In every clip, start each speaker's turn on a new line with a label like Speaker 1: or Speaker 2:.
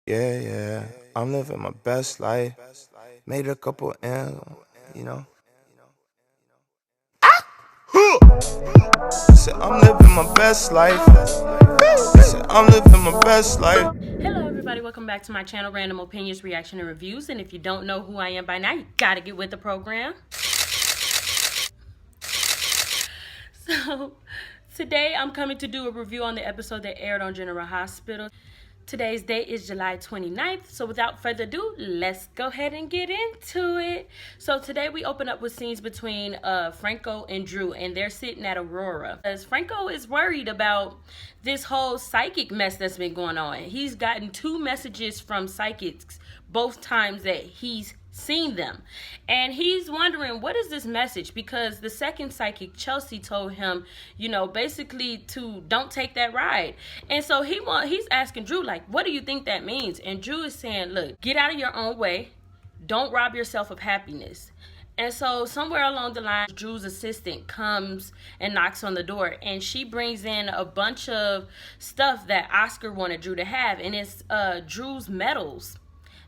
Speaker 1: Yeah, yeah. I'm living my best life. Made a couple M's, you know. Said I'm living my best life. Said I'm living my best life.
Speaker 2: Hello, everybody. Welcome back to my channel, Random Opinions, Reaction, and Reviews. And if you don't know who I am by now, you gotta get with the program. So, today I'm coming to do a review on the episode that aired on General Hospital. Today's date is July 29th. So, without further ado, let's go ahead and get into it. So, today we open up with scenes between Franco and Drew, and they're sitting at Aurora. As Franco is worried about this whole psychic mess that's been going on. He's gotten 2 messages from psychics both times that he's seen them, and he's wondering what is this message, because the second psychic, Chelsae, told him, basically to don't take that ride. And so he's asking Drew, like, what do you think that means? And Drew is saying, look, get out of your own way, don't rob yourself of happiness. And so somewhere along the line, Drew's assistant comes and knocks on the door, and she brings in a bunch of stuff that Oscar wanted Drew to have, and it's Drew's medals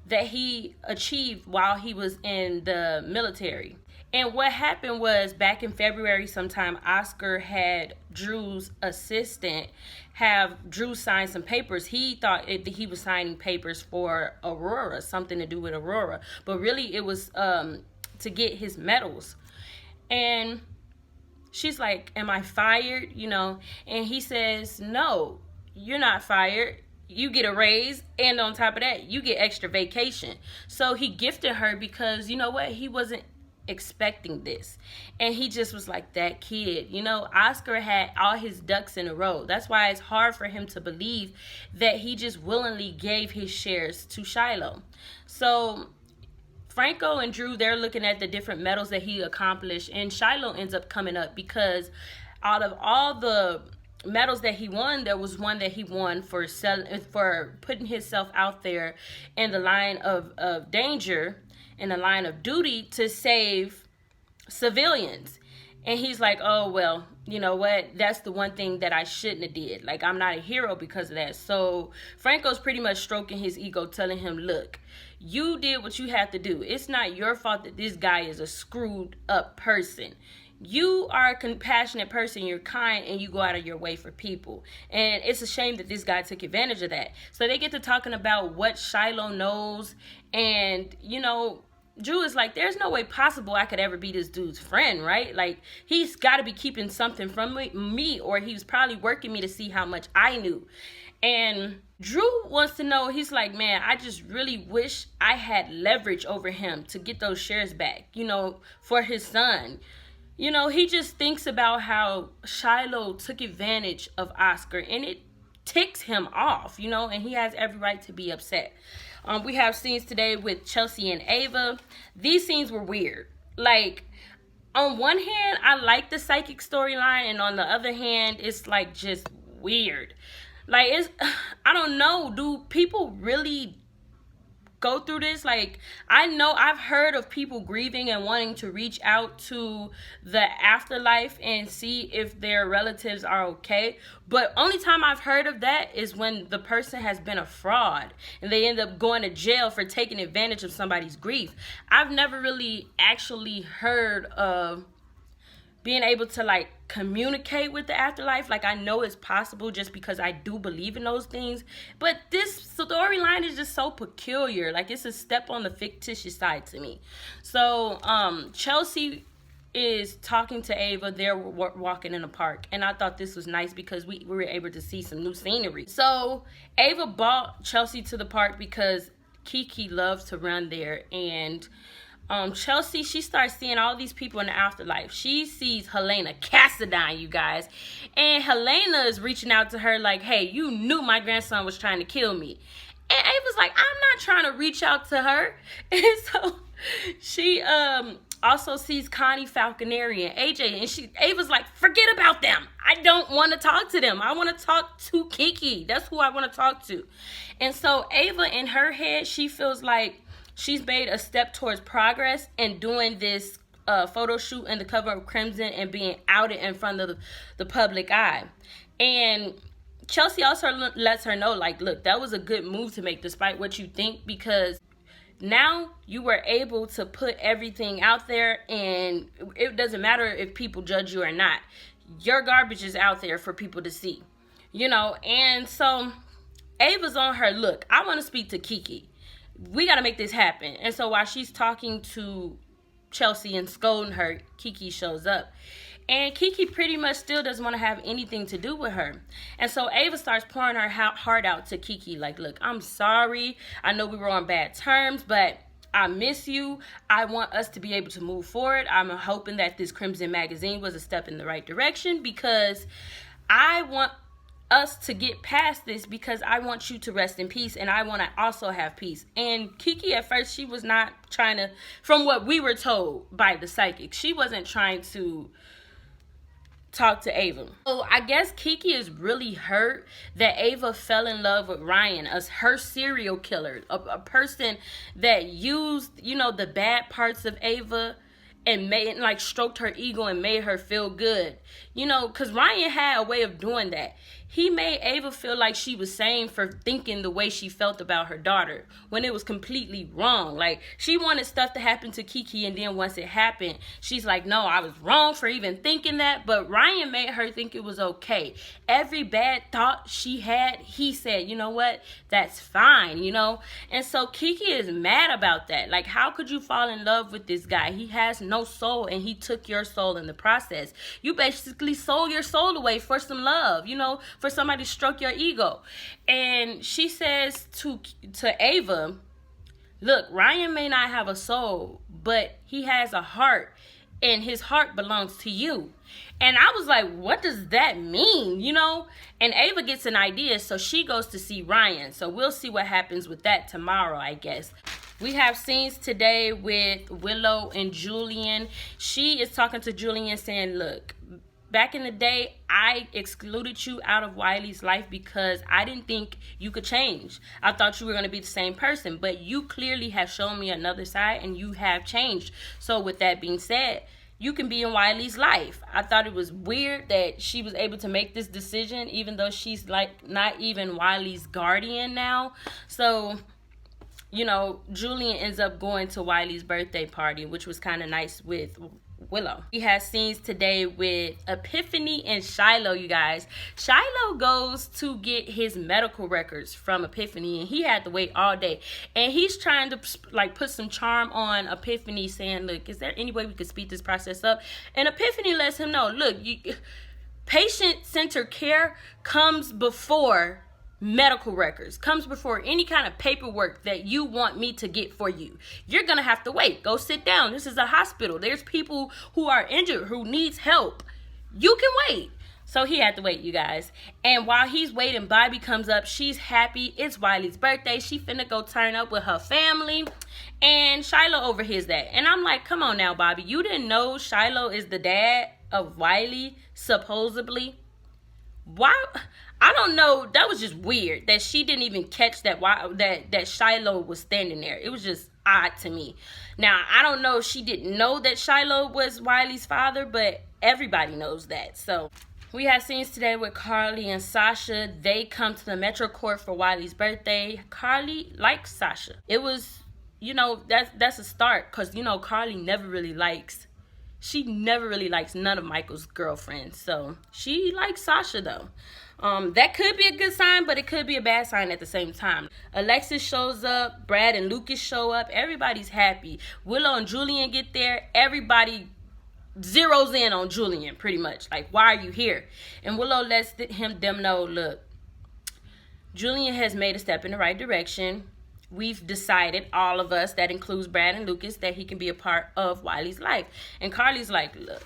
Speaker 2: that he achieved while he was in the military. And what happened was, back in February sometime, Oscar had Drew's assistant have Drew sign some papers. He thought he was signing papers for Aurora, something to do with Aurora, but really it was to get his medals. And she's like, am I fired? And he says, no, you're not fired. You get a raise, and on top of that, you get extra vacation. So he gifted her because, you know what, he wasn't expecting this. And he just was like, that kid, Oscar had all his ducks in a row. That's why it's hard for him to believe that he just willingly gave his shares to Shiloh. So Franco and Drew, they're looking at the different medals that he accomplished, and Shiloh ends up coming up because out of all the medals that he won, there was one that he won for putting himself out there in the line of danger, in the line of duty to save civilians. And he's like, oh, well, you know what? That's the one thing that I shouldn't have did. Like, I'm not a hero because of that. So Franco's pretty much stroking his ego, telling him, look, you did what you have to do. It's not your fault that this guy is a screwed up person. You are a compassionate person, you're kind, and you go out of your way for people. And it's a shame that this guy took advantage of that. So they get to talking about what Shiloh knows, and, Drew is like, there's no way possible I could ever be this dude's friend, right? Like, he's got to be keeping something from me, or he was probably working me to see how much I knew. And Drew wants to know, he's like, man, I just really wish I had leverage over him to get those shares back, for his son. He just thinks about how Shiloh took advantage of Oscar, and it ticks him off, and he has every right to be upset. We have scenes today with Chelsea and Ava. These scenes were weird. Like, on one hand, I like the psychic storyline, and on the other hand, it's like just weird. Like, I don't know, do people really go through this? Like, I know I've heard of people grieving and wanting to reach out to the afterlife and see if their relatives are okay, but only time I've heard of that is when the person has been a fraud and they end up going to jail for taking advantage of somebody's grief. I've never really actually heard of being able to, like, communicate with the afterlife. Like, I know it's possible just because I do believe in those things, but this storyline is just so peculiar. Like, it's a step on the fictitious side to me. So Chelsea is talking to Ava. They're walking in a park, and I thought this was nice because we were able to see some new scenery. So Ava brought Chelsea to the park because Kiki loves to run there, and Chelsea, she starts seeing all these people in the afterlife. She sees Helena Cassadine, you guys. And Helena is reaching out to her like, hey, you knew my grandson was trying to kill me. And Ava's like, I'm not trying to reach out to her. And so she also sees Connie, Falconeri, and AJ. And Ava's like, forget about them. I don't want to talk to them. I want to talk to Kiki. That's who I want to talk to. And so Ava, in her head, she feels like she's made a step towards progress in doing this photo shoot and the cover of Crimson and being outed in front of the public eye. And Chelsae also lets her know, like, look, that was a good move to make despite what you think, because now you were able to put everything out there, and it doesn't matter if people judge you or not. Your garbage is out there for people to see, you know. And so Ava's on her, look, I want to speak to Kiki. We got to make this happen. And so while she's talking to Chelsae and scolding her, Kiki shows up. And Kiki pretty much still doesn't want to have anything to do with her. And so Ava starts pouring her heart out to Kiki. Like, look, I'm sorry. I know we were on bad terms, but I miss you. I want us to be able to move forward. I'm hoping that this Crimson magazine was a step in the right direction, because I want us to get past this, because I want you to rest in peace, and I want to also have peace. And Kiki, at first, she was not trying to, from what we were told by the psychic, she wasn't trying to talk to Ava. So I guess Kiki is really hurt that Ava fell in love with Ryan, as her serial killer, a person that used, you know, the bad parts of Ava and made, like, stroked her ego and made her feel good, you know, because Ryan had a way of doing that. He made Ava feel like she was sane for thinking the way she felt about her daughter, when it was completely wrong. Like, she wanted stuff to happen to Kiki, and then once it happened, she's like, no, I was wrong for even thinking that. But Ryan made her think it was okay. Every bad thought she had, he said, you know what, that's fine, you know. And so Kiki is mad about that. Like, how could you fall in love with this guy? He has no soul, and he took your soul in the process. You basically sold your soul away for some love, you know, for somebody to stroke your ego. And she says to Ava, look, Ryan may not have a soul, but he has a heart, and his heart belongs to you. And I was like, what does that mean, you know? And Ava gets an idea, so she goes to see Ryan. So we'll see what happens with that tomorrow, I guess. We have scenes today with Willow and Julian. She is talking to Julian saying, look, back in the day, I excluded you out of Wiley's life because I didn't think you could change. I thought you were going to be the same person, but you clearly have shown me another side, and you have changed. So with that being said, you can be in Wiley's life. I thought it was weird that she was able to make this decision, even though she's like not even Wiley's guardian now. So, you know, Julian ends up going to Wiley's birthday party, which was kind of nice with Willow. We have scenes today with Epiphany and Shiloh, you guys. Shiloh goes to get his medical records from Epiphany, and he had to wait all day. And he's trying to, like, put some charm on Epiphany, saying, look, is there any way we could speed this process up? And Epiphany lets him know, look, patient-centered care comes before medical records, comes before any kind of paperwork that you want me to get for you. You're gonna have to wait. Go sit down. This is a hospital. There's people who are injured, who needs help. You can wait. So he had to wait, you guys. And while he's waiting, Bobby comes up. She's happy. It's Wiley's birthday. She finna go turn up with her family. And Shiloh overhears that. And I'm like, come on now, Bobby. You didn't know Shiloh is the dad of Wiley, supposedly? Why? I don't know. That was just weird that she didn't even catch that Shiloh was standing there. It was just odd to me. Now, I don't know if she didn't know that Shiloh was Wiley's father, but everybody knows that. So we have scenes today with Carly and Sasha. They come to the Metro Court for Wiley's birthday. Carly likes Sasha. It was, you know, that's a start, because, you know, Carly never really likes none of Michael's girlfriends. So she likes Sasha, though. That could be a good sign, but it could be a bad sign at the same time. Alexis shows up. Brad and Lucas show up. Everybody's happy. Willow and Julian get there. Everybody zeroes in on Julian, pretty much. Like, why are you here? And Willow lets them know, look, Julian has made a step in the right direction. We've decided, all of us, that includes Brad and Lucas, that he can be a part of Wiley's life. And Carly's like, look,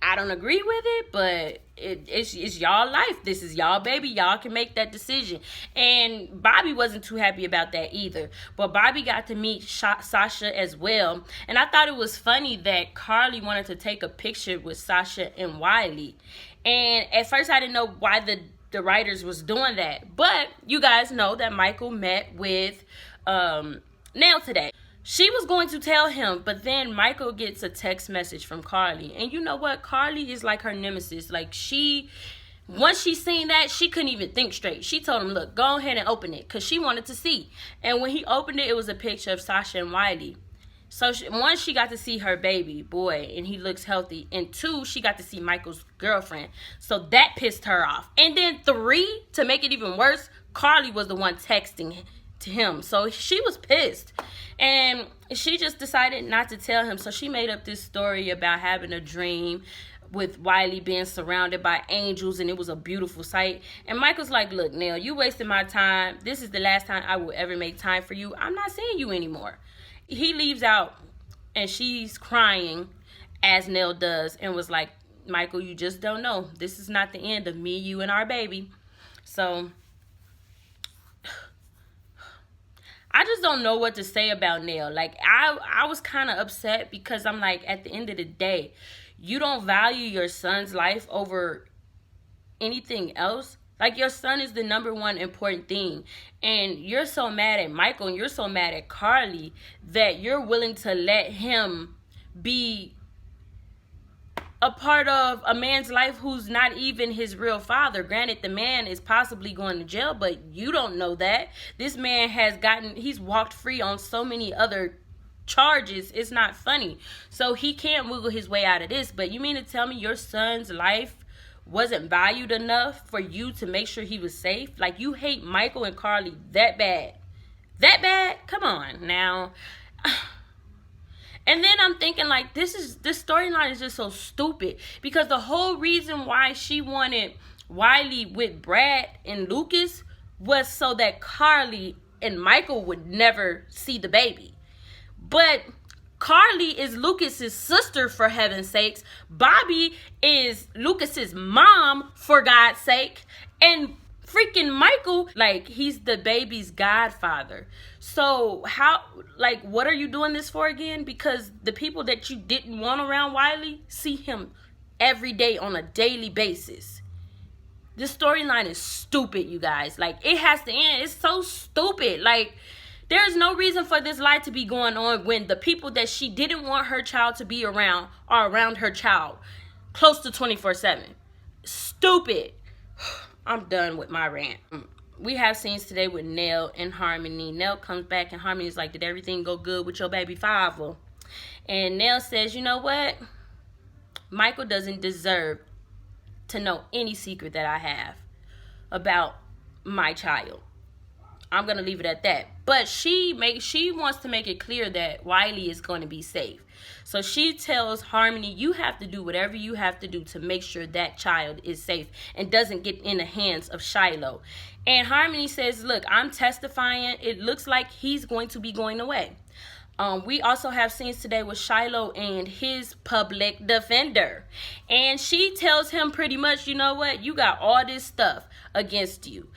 Speaker 2: I don't agree with it, but it's y'all life. This is y'all baby. Y'all can make that decision. And Bobby wasn't too happy about that either. But Bobby got to meet Sasha as well. And I thought it was funny that Carly wanted to take a picture with Sasha and Wiley. And at first I didn't know why the writers was doing that. But you guys know that Michael met with Nelle today. She was going to tell him, but then Michael gets a text message from Carly. And you know what? Carly is like her nemesis. Like, she Once she seen that, she couldn't even think straight. She told him, look, go ahead and open it, because she wanted to see. And when he opened it, it was a picture of Sasha and Wiley. So one, she got to see her baby boy, and he looks healthy. And two, she got to see Michael's girlfriend. So that pissed her off. And then three, to make it even worse, Carly was the one texting to him. So she was pissed. And she just decided not to tell him. So she made up this story about having a dream with Wiley being surrounded by angels, and it was a beautiful sight. And Michael's like, look, Nelle, you wasted my time. This is the last time I will ever make time for you. I'm not seeing you anymore. He leaves out, and she's crying, as Nelle does, and was like, Michael, you just don't know. This is not the end of me, you, and our baby. So I just don't know what to say about Nelle. Like, I was kind of upset, because I'm like, at the end of the day, you don't value your son's life over anything else. Like, your son is the number one important thing. And you're so mad at Michael, and you're so mad at Carly, that you're willing to let him be a part of a man's life who's not even his real father. Granted, the man is possibly going to jail, but you don't know that. This man he's walked free on so many other charges. It's not funny. So he can't wiggle his way out of this. But you mean to tell me your son's life wasn't valued enough for you to make sure he was safe? Like, you hate Michael and Carly that bad? That bad? Come on now. And then I'm thinking, like, this storyline is just so stupid, because the whole reason why she wanted Wiley with Brad and Lucas was so that Carly and Michael would never see the baby. But Carly is Lucas's sister, for heaven's sakes. Bobby is Lucas's mom, for God's sake. And freaking Michael, like, he's the baby's godfather. So what are you doing this for again? Because the people that you didn't want around Wiley see him every day on a daily basis. This storyline is stupid, you guys. Like, it has to end. It's so stupid. Like, there's no reason for this lie to be going on when the people that she didn't want her child to be around are around her child close to 24/7. Stupid. I'm done with my rant. We have scenes today with Nelle and Harmony. Nelle comes back, and Harmony's like, did everything go good with your baby father? And Nelle says, you know what? Michael doesn't deserve to know any secret that I have about my child. I'm going to leave it at that. But she wants to make it clear that Wiley is going to be safe. So she tells Harmony, you have to do whatever you have to do to make sure that child is safe and doesn't get in the hands of Shiloh. And Harmony says, look, I'm testifying. It looks like he's going to be going away. We also have scenes today with Shiloh and his public defender. And she tells him pretty much, you know what? You got all this stuff against you.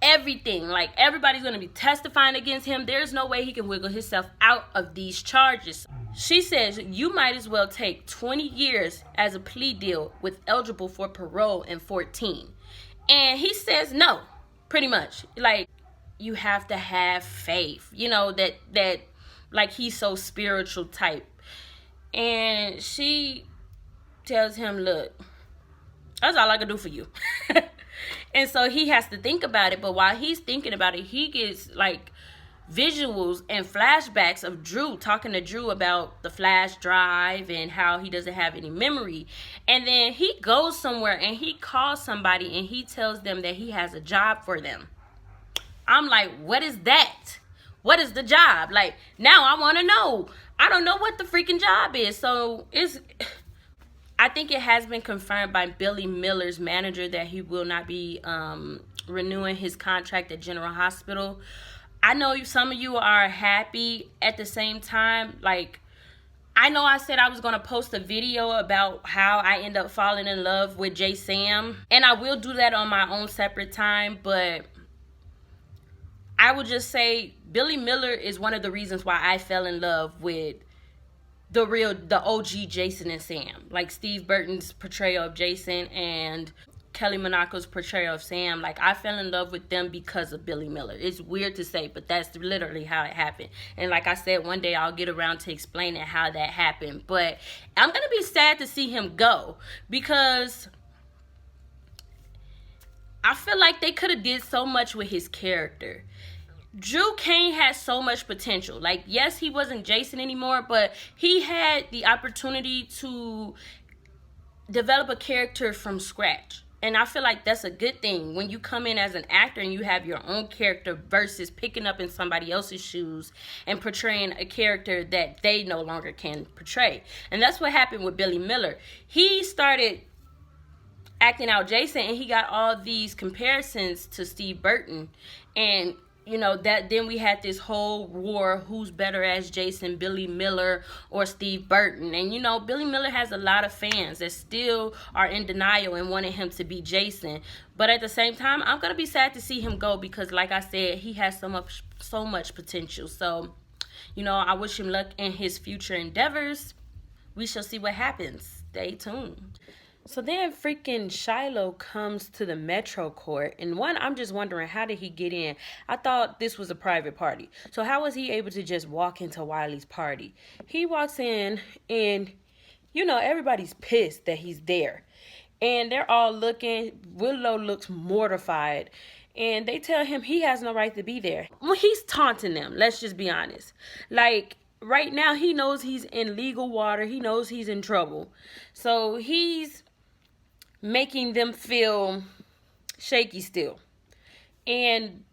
Speaker 2: Everything, like, everybody's going to be testifying against him. There's no way he can wiggle himself out of these charges. She says, you might as well take 20 years as a plea deal with eligible for parole in 14. And he says no, pretty much. Like, you have to have faith, you know, that like, he's so spiritual type. And she tells him, look, that's all I can do for you. And so he has to think about it. But while he's thinking about it, he gets, like, visuals and flashbacks of Drew, talking to Drew about the flash drive and how he doesn't have any memory. And then he goes somewhere and he calls somebody and he tells them that he has a job for them. I'm like, what is that? What is the job? Like, now I want to know. I don't know what the freaking job is. So I think it has been confirmed by Billy Miller's manager that he will not be renewing his contract at General Hospital. I know some of you are happy. At the same time, like, I know I said I was going to post a video about how I end up falling in love with J. Sam. And I will do that on my own separate time. But I would just say Billy Miller is one of the reasons why I fell in love with the OG Jason and Sam. Like, Steve Burton's portrayal of Jason and Kelly Monaco's portrayal of Sam. Like, I fell in love with them because of Billy Miller. It's weird to say, but that's literally how it happened. And like I said, one day I'll get around to explaining how that happened. But I'm going to be sad to see him go, because I feel like they could have did so much with his character. Drew Kane had so much potential. Like, yes, he wasn't Jason anymore, but he had the opportunity to develop a character from scratch. And I feel like that's a good thing when you come in as an actor and you have your own character versus picking up in somebody else's shoes and portraying a character that they no longer can portray. And that's what happened with Billy Miller. He started acting out Jason and he got all these comparisons to Steve Burton. And that then we had this whole war, who's better as Jason, Billy Miller or Steve Burton. And Billy Miller has a lot of fans that still are in denial and wanted him to be Jason. But at the same time, I'm gonna be sad to see him go because, like I said, he has so much potential. So I wish him luck in his future endeavors. We shall see what happens. Stay tuned. So then freaking Shiloh comes to the Metro Court. And one, I'm just wondering, how did he get in? I thought this was a private party. So how was he able to just walk into Wiley's party? He walks in and, everybody's pissed that he's there. And they're all looking. Willow looks mortified. And they tell him he has no right to be there. Well, he's taunting them. Let's just be honest. Like, right now, he knows he's in legal water. He knows he's in trouble. So he's making them feel shaky still. And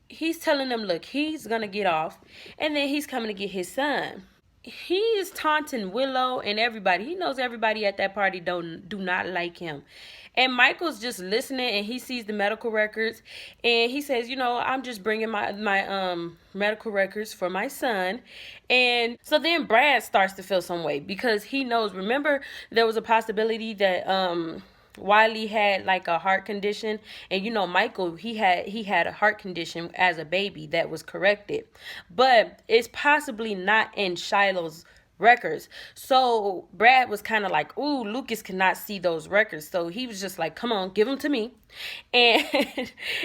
Speaker 2: he's telling them, look, he's going to get off. And then he's coming to get his son. He is taunting Willow and everybody. He knows everybody at that party do not like him. And Michael's just listening and he sees the medical records. And he says, I'm just bringing my medical records for my son. And so then Brad starts to feel some way because he knows, remember, there was a possibility that Wiley had like a heart condition, and Michael, he had a heart condition as a baby that was corrected, but it's possibly not in Shiloh's records. So Brad was kind of like, ooh, Lucas cannot see those records. So he was just like, come on, give them to me. And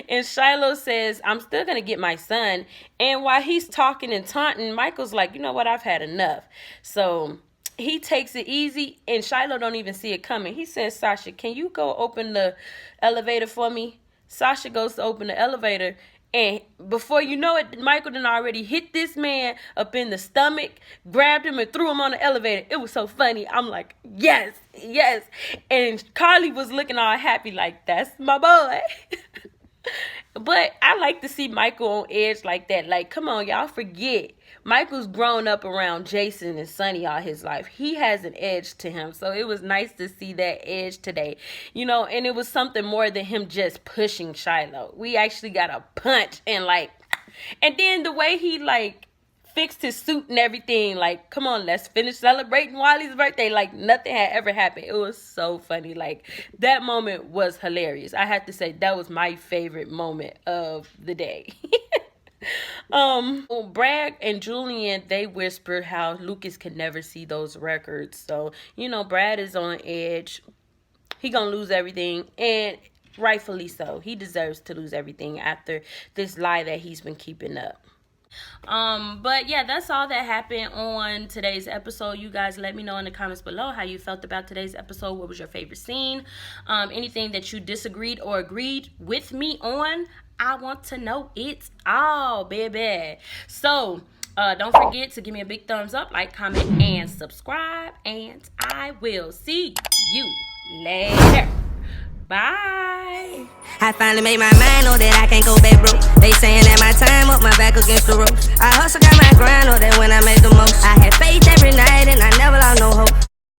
Speaker 2: and Shiloh says, I'm still gonna get my son. And while he's talking and taunting, Michael's like, you know what, I've had enough. So he takes it easy, and Shiloh don't even see it coming. He says, Sasha, can you go open the elevator for me? Sasha goes to open the elevator, and before you know it, Michael done already hit this man up in the stomach, grabbed him, and threw him on the elevator. It was so funny. I'm like, yes, yes. And Carly was looking all happy like, that's my boy. But I like to see Michael on edge like that. Like, come on, y'all, forget. Michael's grown up around Jason and Sonny all his life. He has an edge to him. So it was nice to see that edge today. And it was something more than him just pushing Shiloh. We actually got a punch and then the way he fixed his suit and everything, like, come on, let's finish celebrating Wiley's birthday like nothing had ever happened. It was so funny. Like, that moment was hilarious. I have to say that was my favorite moment of the day. Brad and Julian, they whispered how Lucas could never see those records. So, Brad is on edge. He gonna lose everything, and rightfully so. He deserves to lose everything after this lie that he's been keeping up. But yeah, that's all that happened on today's episode. You guys let me know in the comments below how you felt about today's episode. What was your favorite scene? Anything that you disagreed or agreed with me on? I want to know it all, baby. So don't forget to give me a big thumbs up, like, comment, and subscribe. And I will see you later. Bye.
Speaker 3: I finally made my mind, know that I can't go back broke. They saying that my time up, my back against the rope. I hustle, got my grind, know that when I make